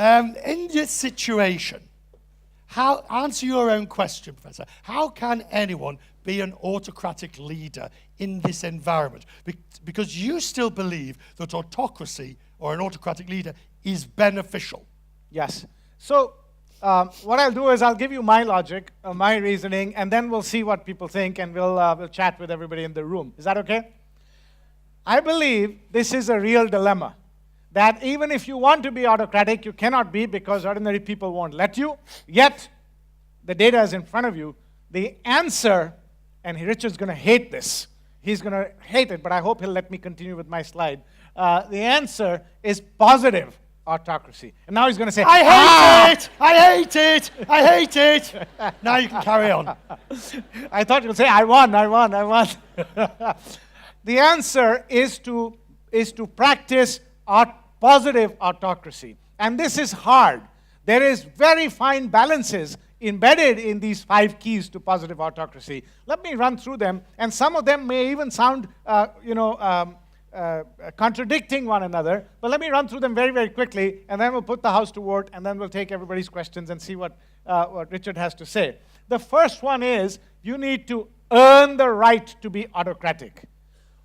In this situation, answer your own question, Professor. How can anyone be an autocratic leader in this environment? Because you still believe that autocracy or an autocratic leader is beneficial. Yes. So what I'll do is I'll give you my logic, my reasoning, and then we'll see what people think, and we'll chat with everybody in the room. Is that okay? I believe this is a real dilemma, that even if you want to be autocratic, you cannot be because ordinary people won't let you. Yet, the data is in front of you. The answer, and Richard's going to hate this. He's going to hate it, but I hope he'll let me continue with my slide. The answer is positive autocracy. And now he's going to say, I hate it! I hate it! I hate it! Now you can carry on. I thought you'd say, I won. The answer is to practice positive autocracy. And this is hard. There is very fine balances embedded in these 5 keys to positive autocracy. Let me run through them, and some of them may even sound, contradicting one another, but let me run through them very, very quickly, and then we'll put the house to work, and then we'll take everybody's questions and see what Richard has to say. The first one is, you need to earn the right to be autocratic.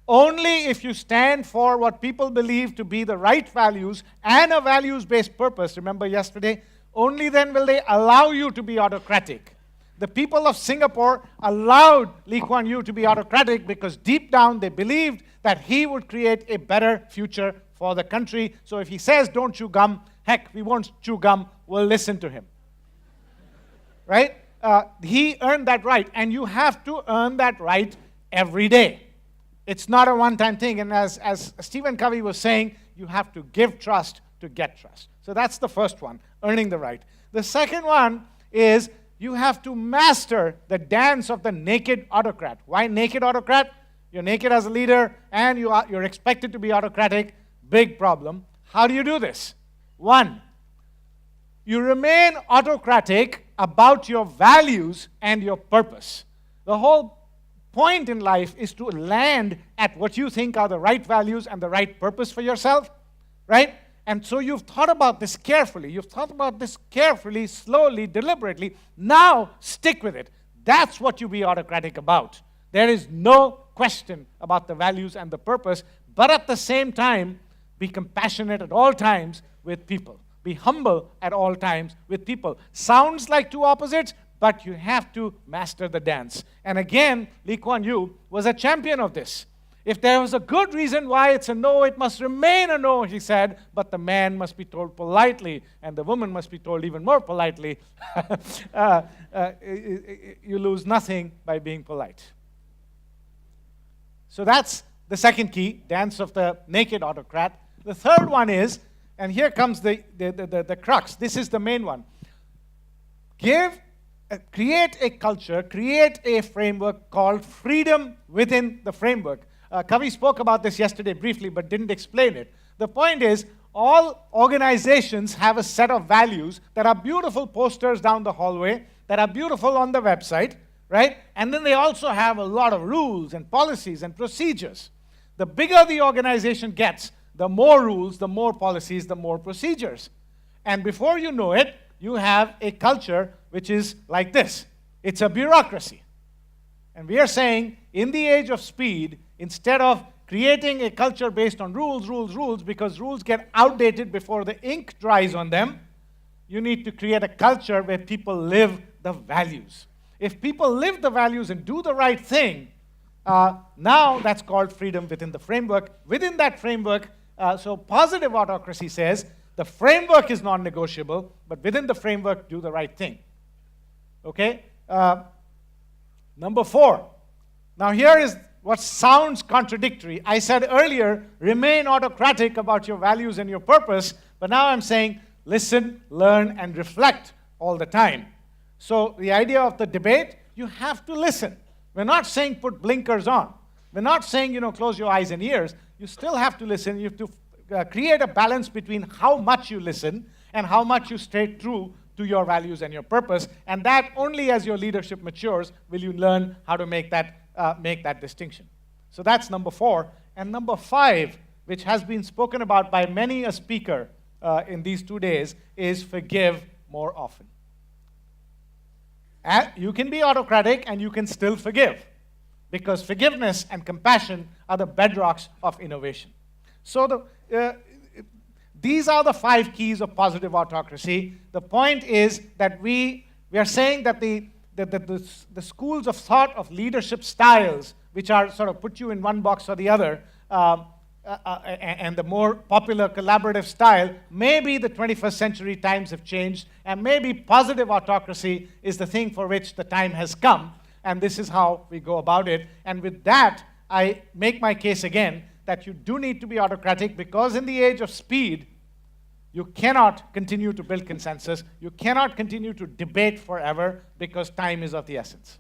Only if you stand for what people believe to be the right values and a values-based purpose, remember yesterday, only then will they allow you to be autocratic. The people of Singapore allowed Lee Kuan Yew to be autocratic because deep down they believed that he would create a better future for the country. So if he says, don't chew gum, heck, we won't chew gum, we'll listen to him. Right? He earned that right, and you have to earn that right every day. It's not a one-time thing, and as Stephen Covey was saying, you have to give trust to get trust. So that's the first one, earning the right. The second one is you have to master the dance of the naked autocrat. Why naked autocrat? You're naked as a leader, and you're expected to be autocratic. Big problem. How do you do this? 1, you remain autocratic about your values and your purpose. The whole point in life is to land at what you think are the right values and the right purpose for yourself, right? And so you've thought about this carefully. You've thought about this carefully, slowly, deliberately. Now, stick with it. That's what you be autocratic about. There is no question about the values and the purpose, but at the same time, be compassionate at all times with people. Be humble at all times with people. Sounds like two opposites, but you have to master the dance. And again, Lee Kuan Yew was a champion of this. If there was a good reason why it's a no, it must remain a no, he said, but the man must be told politely, and the woman must be told even more politely. You lose nothing by being polite. So that's the second key, dance of the naked autocrat. The third one is, and here comes the crux, this is the main one. Create a culture, create a framework called freedom within the framework. Kavi spoke about this yesterday briefly, but didn't explain it. The point is, all organizations have a set of values that are beautiful posters down the hallway, that are beautiful on the website, right? And then they also have a lot of rules and policies and procedures. The bigger the organization gets, the more rules, the more policies, the more procedures. And before you know it, you have a culture which is like this. It's a bureaucracy. And we are saying, in the age of speed, instead of creating a culture based on rules, because rules get outdated before the ink dries on them, you need to create a culture where people live the values. If people live the values and do the right thing, now that's called freedom within the framework. Within that framework, so positive autocracy says, the framework is non-negotiable, but within the framework, do the right thing. Okay? Number 4. Now here is what sounds contradictory. I said earlier, remain autocratic about your values and your purpose, but now I'm saying, listen, learn, and reflect all the time. So the idea of the debate, you have to listen. We're not saying put blinkers on. We're not saying, close your eyes and ears. You still have to listen. You have to create a balance between how much you listen and how much you stay true to your values and your purpose. And that only as your leadership matures will you learn how to make that distinction. So that's number 4. And number 5, which has been spoken about by many a speaker in these 2 days is forgive more often. You can be autocratic and you can still forgive, because forgiveness and compassion are the bedrocks of innovation. So these are the 5 keys of positive autocracy. The point is that we are saying that the schools of thought of leadership styles, which are sort of put you in one box or the other, and the more popular collaborative style, maybe the 21st century times have changed, and maybe positive autocracy is the thing for which the time has come, and this is how we go about it. And with that, I make my case again that you do need to be autocratic, because in the age of speed, you cannot continue to build consensus. You cannot continue to debate forever, because time is of the essence.